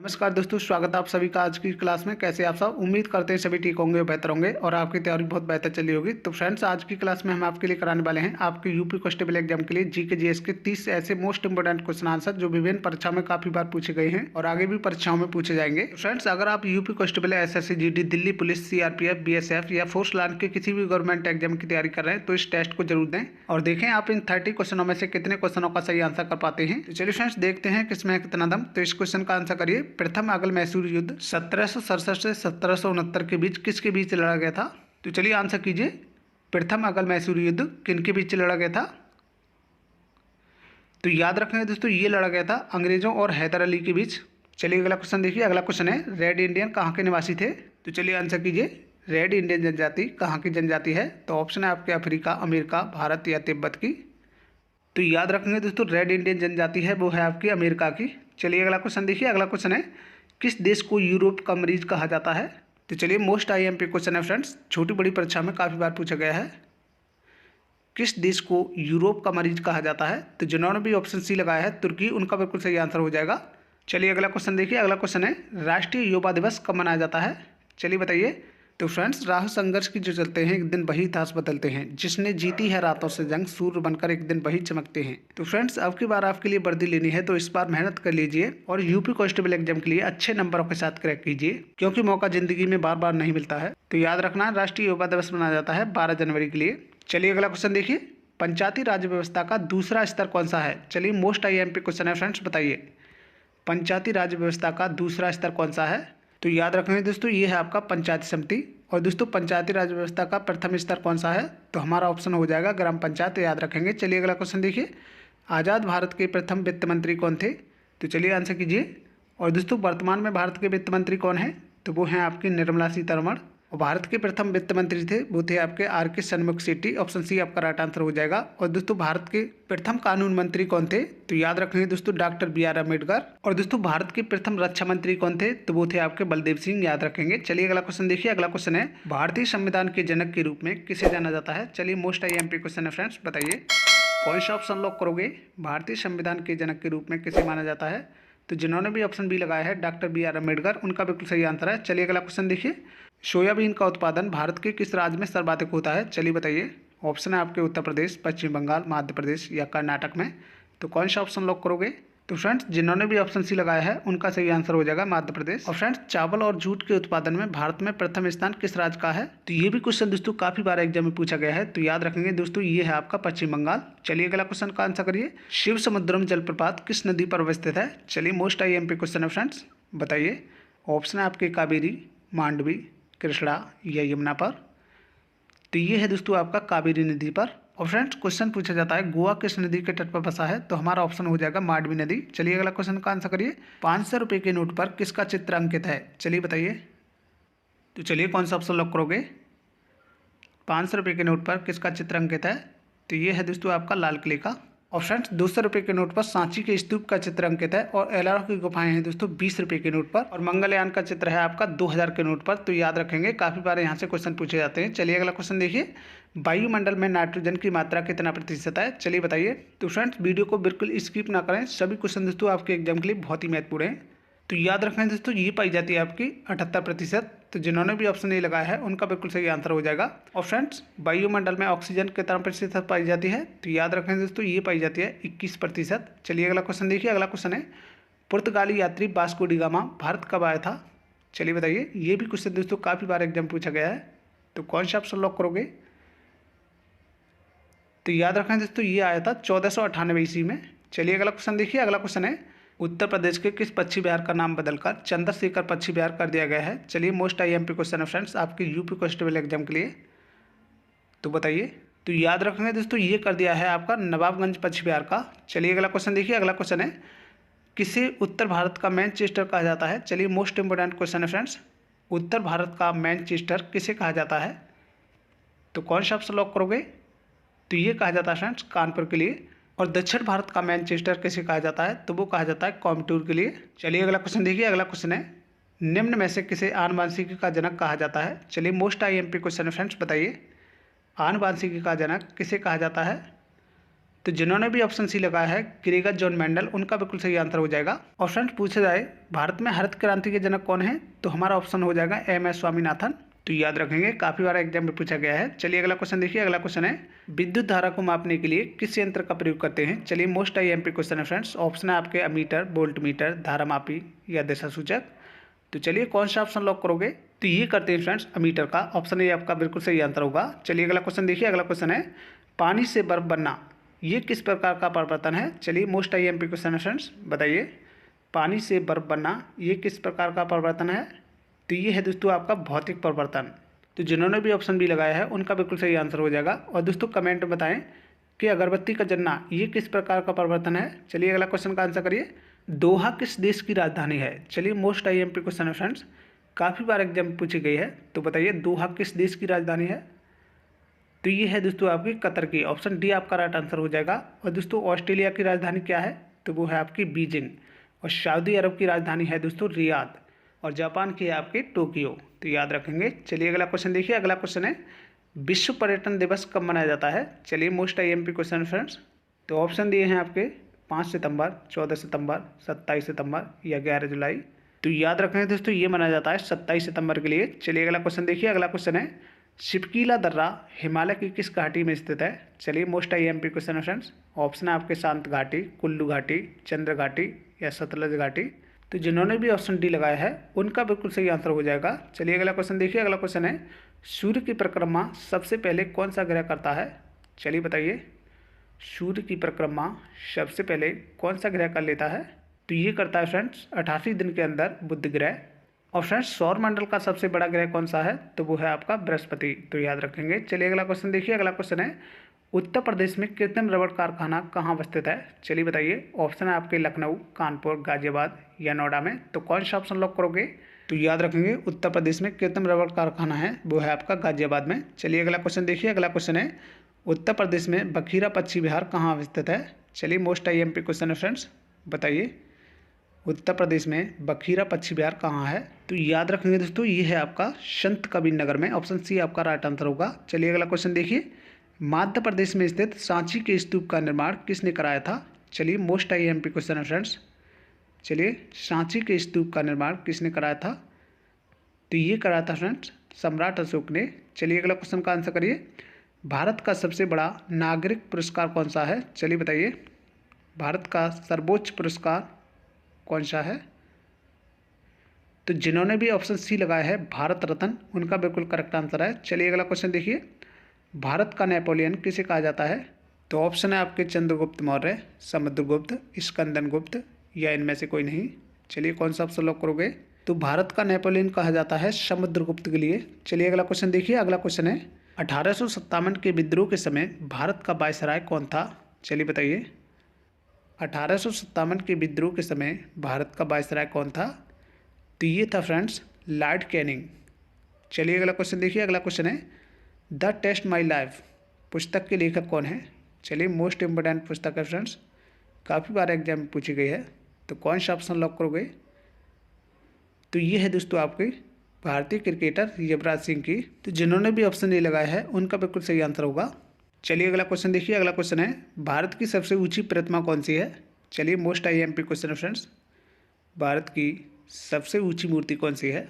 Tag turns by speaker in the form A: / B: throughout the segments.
A: नमस्कार दोस्तों, स्वागत है आप सभी का आज की क्लास में। कैसे आप सब? उम्मीद करते हैं सभी ठीक होंगे, बेहतर होंगे और आपकी तैयारी बहुत बेहतर चली होगी। तो फ्रेंड्स, आज की क्लास में हम आपके लिए कराने वाले हैं आपके यूपी कांस्टेबल एग्जाम के लिए जीके जीएस के 30 ऐसे मोस्ट इंपोर्टेंट क्वेश्चन आंसर जो विभिन्न परीक्षाओं में काफी बार पूछे गए हैं और आगे भी परीक्षाओं में पूछे जाएंगे। फ्रेंड्स, अगर आप UP constable, SSC GD, Delhi police, CRPF, BSF या फोर्स लाइन के किसी भी गवर्नमेंट एग्जाम की तैयारी कर रहे हैं तो इस टेस्ट को जरूर दें और देखें आप इन 30 क्वेश्चनों में से कितने क्वेश्चनों का सही आंसर कर पाते हैं। तो चलिए फ्रेंड्स, देखते हैं किसमें है कितना दम। तो इस क्वेश्चन का आंसर करिए। प्रथम आगल मैसूर युद्ध 1767 से 1769 के बीच किसके बीच लड़ा गया था? तो चलिए आंसर कीजिए। प्रथम आगल मैसूर युद्ध किनके बीच लड़ा गया था? तो याद रखेंगे दोस्तों, ये लड़ा गया था अंग्रेजों और हैदर अली के बीच। चलिए अगला क्वेश्चन देखिए। अगला क्वेश्चन है, रेड इंडियन कहाँ के निवासी थे? तो चलिए आंसर कीजिए। रेड इंडियन जनजाति कहाँ की जनजाति है? तो ऑप्शन है आपके अफ्रीका, अमेरिका, भारत या तिब्बत की। तो याद रखेंगे दोस्तों, रेड इंडियन जनजाति है वो है आपकी अमेरिका की। चलिए अगला क्वेश्चन देखिए। अगला क्वेश्चन है, किस देश को यूरोप का मरीज कहा जाता है? तो चलिए मोस्ट आईएमपी क्वेश्चन है फ्रेंड्स, छोटी बड़ी परीक्षा में काफ़ी बार पूछा गया है। किस देश को यूरोप का मरीज कहा जाता है? तो जिन्होंने भी ऑप्शन सी लगाया है तुर्की, उनका बिल्कुल सही आंसर हो जाएगा। चलिए अगला क्वेश्चन देखिए। अगला क्वेश्चन है, राष्ट्रीय युवा दिवस कब मनाया जाता है? चलिए बताइए। तो फ्रेंड्स, राह संघर्ष की जो चलते हैं एक दिन वही इतिहास बदलते हैं, जिसने जीती है रातों से जंग, सूर्य बनकर एक दिन वही चमकते हैं। तो फ्रेंड्स, अब की बार आपके लिए वर्दी लेनी है तो इस बार मेहनत कर लीजिए और यूपी कांस्टेबल एग्जाम के लिए अच्छे नंबरों के साथ क्रैक कीजिए, क्योंकि मौका जिंदगी में बार बार नहीं मिलता है। तो याद रखना, राष्ट्रीय युवा दिवस मनाया जाता है 12 जनवरी के लिए। चलिए अगला क्वेश्चन देखिए। पंचायती राज व्यवस्था का दूसरा स्तर कौन सा है? चलिए मोस्ट आईएमपी क्वेश्चन है फ्रेंड्स, बताइए पंचायती राज व्यवस्था का दूसरा स्तर कौन सा है? तो याद रखेंगे दोस्तों, ये है आपका पंचायती समिति। और दोस्तों, पंचायती राज व्यवस्था का प्रथम स्तर कौन सा है? तो हमारा ऑप्शन हो जाएगा ग्राम पंचायत। याद रखेंगे। चलिए अगला क्वेश्चन देखिए। आज़ाद भारत के प्रथम वित्त मंत्री कौन थे? तो चलिए आंसर कीजिए। और दोस्तों, वर्तमान में भारत के वित्त मंत्री कौन है? तो वो हैं आपकी निर्मला सीतारमण। और भारत के प्रथम वित्त मंत्री थे वो थे आपके R K. Shanmukh Shetty. Option C आपका राइट आंसर हो जाएगा। और दोस्तों, भारत के प्रथम कानून मंत्री कौन थे? तो याद रखेंगे दोस्तों, डॉक्टर बी.आर. अम्बेडकर। और दोस्तों, भारत के प्रथम रक्षा मंत्री कौन थे? तो वो थे आपके बलदेव सिंह। याद रखेंगे। चलिए अगला क्वेश्चन देखिए। अगला क्वेश्चन है, भारतीय संविधान के जनक के रूप में किसे जाना जाता है? चलिए मोस्ट आईएमपी क्वेश्चन है फ्रेंड्स, बताइए कौन सा ऑप्शन लॉक करोगे? भारतीय संविधान के जनक के रूप में किसे माना जाता है? तो जिन्होंने भी ऑप्शन बी लगाया है डॉक्टर बी.आर. अम्बेडकर, उनका बिल्कुल सही आंसर है। चलिए अगला क्वेश्चन देखिए। सोयाबीन का उत्पादन भारत के किस राज्य में सर्वाधिक होता है? चलिए बताइए। ऑप्शन है आपके उत्तर प्रदेश, पश्चिम बंगाल, मध्य प्रदेश या कर्नाटक में। तो कौन सा ऑप्शन लॉक करोगे? तो फ्रेंड्स, जिन्होंने भी ऑप्शन सी लगाया है उनका सही आंसर हो जाएगा मध्य प्रदेश। और फ्रेंड्स, चावल और जूट के उत्पादन में भारत में प्रथम स्थान किस राज्य का है? तो ये भी क्वेश्चन दोस्तों काफी बार एग्जाम में पूछा गया है। तो याद रखेंगे दोस्तों, ये है आपका पश्चिम बंगाल। चलिए अगला क्वेश्चन का आंसर करिए। शिव समुद्रम जलप्रपात किस नदी पर अवस्थित है? चलिए मोस्ट आईएमपी क्वेश्चन है फ्रेंड्स, बताइए। ऑप्शन है आपके कावेरी, मांडवी, कृष्णा या यमुना पर। तो ये है दोस्तों आपका कावेरी नदी पर। और फ्रेंड्स, क्वेश्चन पूछा जाता है गोवा किस नदी के तट पर बसा है? तो हमारा ऑप्शन हो जाएगा मांडवी नदी। चलिए अगला क्वेश्चन का आंसर करिए। 500 रुपये के नोट पर किसका चित्र अंकित है? चलिए बताइए। तो चलिए कौन सा ऑप्शन लॉक करोगे? 500 रुपये के नोट पर किसका चित्र अंकित है? तो ये है दोस्तों आपका लाल किले का। और फ्रेंड्स, 200 रुपये के नोट पर सांची के स्तूप का चित्र अंकित है और एलारो की गुफाएं हैं दोस्तों 20 रुपये के नोट पर। और मंगलयान का चित्र है आपका 2000 के नोट पर। तो याद रखेंगे, काफी बार यहाँ से क्वेश्चन पूछे जाते हैं। चलिए अगला क्वेश्चन देखिए। वायुमंडल में नाइट्रोजन की मात्रा कितना प्रतिशत है? चलिए बताइए। तो फ्रेंड्स, वीडियो को बिल्कुल स्किप ना करें, सभी क्वेश्चन दोस्तों आपके एग्जाम के लिए बहुत ही महत्वपूर्ण है। तो याद रखें दोस्तों, ये पाई जाती है आपकी 78%। तो जिन्होंने भी ऑप्शन ए लगाया है उनका बिल्कुल सही आंसर हो जाएगा। और फ्रेंड्स, वायुमंडल में ऑक्सीजन कितना प्रतिशत पाई जाती है? तो याद रखें दोस्तों, ये पाई जाती है 21%। चलिए अगला क्वेश्चन देखिए। अगला क्वेश्चन है, पुर्तगाली यात्री वास्को डी गामा भारत कब आया था? चलिए बताइए। ये भी क्वेश्चन दोस्तों काफ़ी बार एग्जाम पूछा गया है। तो कौन सा ऑप्शन लॉक करोगे? तो याद रखें दोस्तों, ये आया था 1498 ईस्वी में। चलिए अगला क्वेश्चन देखिए। अगला क्वेश्चन है, उत्तर प्रदेश के किस पक्षी विहार का नाम बदलकर चंद्रशेखर पक्षी विहार कर दिया गया है? चलिए मोस्ट आईएमपी क्वेश्चन है फ्रेंड्स आपके यूपी कांस्टेबल एग्जाम के लिए। तो बताइए। तो याद रखेंगे दोस्तों, ये कर दिया है आपका नवाबगंज पक्षी विहार का। चलिए अगला क्वेश्चन देखिए। अगला क्वेश्चन है, किसे उत्तर भारत का मैनचेस्टर कहा जाता है? चलिए मोस्ट इंपोर्टेंट क्वेश्चन है फ्रेंड्स, उत्तर भारत का मैनचेस्टर किसे कहा जाता है? तो कौन सा ऑप्शन लॉक करोगे? तो ये कहा जाता है फ्रेंड्स कानपुर के लिए। और दक्षिण भारत का मैनचेस्टर किसे कहा जाता है? तो वो कहा जाता है कोयम्बटूर के लिए। चलिए अगला क्वेश्चन देखिए। अगला क्वेश्चन है, निम्न में से किसे आनुवांशिकी का जनक कहा जाता है? चलिए मोस्ट आईएमपी क्वेश्चन है फ्रेंड्स, बताइए आनुवांशिकी का जनक किसे कहा जाता है? तो जिन्होंने भी ऑप्शन सी लगाया है ग्रेगर जॉन मेंडल, उनका बिल्कुल सही आंसर हो जाएगा। और फ्रेंड्स पूछा जाए भारत में हरित क्रांति के जनक कौन है, तो हमारा ऑप्शन हो जाएगा एम.एस. स्वामीनाथन। तो याद रखेंगे, काफी बार एग्जाम में पूछा गया है। चलिए अगला क्वेश्चन देखिए। अगला क्वेश्चन है विद्युत धारा को मापने के लिए किस यंत्र का प्रयोग करते हैं। चलिए मोस्ट IMP क्वेश्चन है फ्रेंड्स। ऑप्शन है आपके अमीटर, वोल्ट मीटर, धारामापी या दिशा सूचक। तो चलिए कौन सा ऑप्शन लॉक करोगे, तो ये करते हैं फ्रेंड्स अमीटर का। ऑप्शन ए आपका बिल्कुल सही आंसर होगा। चलिए अगला क्वेश्चन देखिए। अगला क्वेश्चन है पानी से बर्फ बनना ये किस प्रकार का परिवर्तन है। चलिए मोस्ट IMP क्वेश्चन है फ्रेंड्स, बताइए पानी से बर्फ बनना ये किस प्रकार का परिवर्तन है। तो ये है दोस्तों आपका भौतिक परिवर्तन। तो जिन्होंने भी ऑप्शन बी लगाया है उनका बिल्कुल सही आंसर हो जाएगा। और दोस्तों कमेंट में बताएं कि अगरबत्ती का जलना ये किस प्रकार का परिवर्तन है। चलिए अगला क्वेश्चन का आंसर करिए। दोहा किस देश की राजधानी है। चलिए मोस्ट IMP क्वेश्चन है फ्रेंड्स, काफ़ी बार एग्जाम में पूछी गई है। तो बताइए दोहा किस देश की राजधानी है। तो ये है दोस्तों आपकी कतर की। ऑप्शन डी आपका राइट आंसर हो जाएगा। और दोस्तों ऑस्ट्रेलिया की राजधानी क्या है, तो वो है आपकी बीजिंग। और सऊदी अरब की राजधानी है दोस्तों रियाद। और जापान की है आपकी टोक्यो। तो याद रखेंगे। चलिए अगला क्वेश्चन देखिए। अगला क्वेश्चन है विश्व पर्यटन दिवस कब मनाया जाता है। चलिए मोस्ट IMP क्वेश्चन फ्रेंड्स। तो ऑप्शन दिए हैं आपके 5 सितंबर, 14 सितंबर, 27 सितंबर या 11 जुलाई। तो याद रखेंगे दोस्तों ये मनाया जाता है 27 सितंबर के लिए। चलिए अगला क्वेश्चन देखिए। अगला क्वेश्चन है शिपकीला दर्रा हिमालय की किस घाटी में स्थित है। चलिए मोस्ट IMP क्वेश्चन है फ्रेंड्स। ऑप्शन है आपके शांत घाटी, कुल्लू घाटी, चंद्र घाटी या सतलज घाटी। तो जिन्होंने भी ऑप्शन डी लगाया है उनका बिल्कुल सही आंसर हो जाएगा। चलिए अगला क्वेश्चन देखिए। अगला क्वेश्चन है सूर्य की परिक्रमा सबसे पहले कौन सा ग्रह करता है। चलिए बताइए सूर्य की परिक्रमा सबसे पहले कौन सा ग्रह कर लेता है। तो ये करता है फ्रेंड्स 88 दिन के अंदर बुध ग्रह। और फ्रेंड्स सौर मंडल का सबसे बड़ा ग्रह कौन सा है, तो वो है आपका बृहस्पति। तो याद रखेंगे। चलिए अगला क्वेश्चन देखिए। अगला क्वेश्चन है उत्तर प्रदेश में कृत्रिम रबड़ कारखाना कहाँ अवस्थित है। चलिए बताइए। ऑप्शन है आपके लखनऊ, कानपुर, गाजियाबाद या नोएडा में। तो कौन सा ऑप्शन लॉक करोगे। तो याद रखेंगे उत्तर प्रदेश में कृत्रिम रबड़ कारखाना है वो है आपका गाजियाबाद में। चलिए अगला क्वेश्चन देखिए। अगला क्वेश्चन है उत्तर प्रदेश में बखीरा पक्षी विहार कहाँ अवस्थित है। चलिए मोस्ट IMP क्वेश्चन है फ्रेंड्स, बताइए उत्तर प्रदेश में बखीरा पक्षी विहार कहाँ है। तो याद रखेंगे दोस्तों ये है आपका संत कबीर नगर में। ऑप्शन सी आपका राइट आंसर होगा। चलिए अगला क्वेश्चन देखिए। मध्य प्रदेश में स्थित सांची के स्तूप का निर्माण किसने कराया था। चलिए मोस्ट IMP क्वेश्चन है फ्रेंड्स। चलिए सांची के स्तूप का निर्माण किसने कराया था। तो ये कराया था फ्रेंड्स सम्राट अशोक ने। चलिए अगला क्वेश्चन का आंसर करिए। भारत का सबसे बड़ा नागरिक पुरस्कार कौन सा है। चलिए बताइए भारत का सर्वोच्च पुरस्कार कौन सा है। तो जिन्होंने भी ऑप्शन सी लगाया है भारत रत्न, उनका बिल्कुल करेक्ट आंसर है। चलिए अगला क्वेश्चन देखिए। भारत का नेपोलियन किसे कहा जाता है। तो ऑप्शन है आपके चंद्रगुप्त मौर्य, समुद्रगुप्त, स्कंदन गुप्त या इनमें से कोई नहीं। चलिए कौन सा ऑप्शन लॉक करोगे। तो भारत का नेपोलियन कहा जाता है समुद्रगुप्त के लिए। चलिए अगला क्वेश्चन देखिए। अगला क्वेश्चन है 1857 के विद्रोह के समय भारत का वायसराय कौन था। चलिए बताइए 1857 के विद्रोह के समय भारत का वायसराय कौन था। तो ये था फ्रेंड्स लॉर्ड कैनिंग। चलिए अगला क्वेश्चन देखिए। अगला क्वेश्चन है द टेस्ट माई लाइफ पुस्तक के लेखक कौन है। चलिए मोस्ट इम्पोर्टेंट पुस्तक है फ्रेंड्स, काफ़ी बार एग्जाम में पूछी गई है। तो कौन सा ऑप्शन लॉक करोगे। तो ये है दोस्तों आपके भारतीय क्रिकेटर युवराज सिंह की। तो जिन्होंने भी ऑप्शन ए लगाया है उनका बिल्कुल सही आंसर होगा। चलिए अगला क्वेश्चन देखिए। अगला क्वेश्चन है भारत की सबसे ऊंची प्रतिमा कौन सी है। चलिए मोस्ट IMP क्वेश्चन है फ्रेंड्स, भारत की सबसे ऊंची मूर्ति कौन सी है।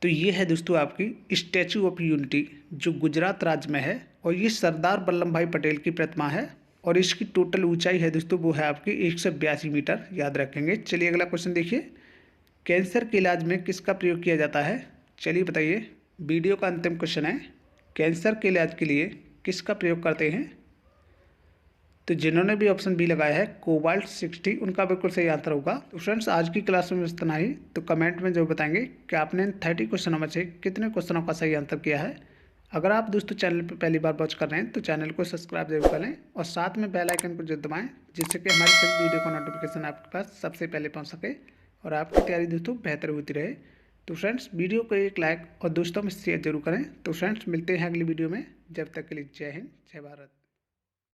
A: तो ये है दोस्तों आपकी स्टैचू ऑफ यूनिटी जो गुजरात राज्य में है। और ये सरदार वल्लभ भाई पटेल की प्रतिमा है। और इसकी टोटल ऊंचाई है दोस्तों वो है आपकी 182 मीटर। याद रखेंगे। चलिए अगला क्वेश्चन देखिए। कैंसर के इलाज में किसका प्रयोग किया जाता है। चलिए बताइए। वीडियो का अंतिम क्वेश्चन है कैंसर के इलाज के लिए किसका प्रयोग करते हैं। तो जिन्होंने भी ऑप्शन बी लगाया है कोबाल्ट 60, उनका बिल्कुल सही आंसर होगा। तो फ्रेंड्स आज की क्लास में इतना ही। तो कमेंट में जो बताएंगे कि आपने 30 क्वेश्चनों में से कितने क्वेश्चनों का सही आंसर किया है। अगर आप दोस्तों चैनल पर पहली बार वॉच कर रहे हैं तो चैनल को सब्सक्राइब जरूर करें और साथ में बेल आइकन को जरूर दबाएं, जिससे कि हमारी सभी वीडियो का नोटिफिकेशन आपके पास सबसे पहले पहुंच सके और आपकी तैयारी दोस्तों बेहतर होती रहे। तो फ्रेंड्स वीडियो को एक लाइक और दोस्तों में शेयर जरूर करें। तो फ्रेंड्स मिलते हैं अगली वीडियो में। जब तक के लिए जय हिंद, जय भारत।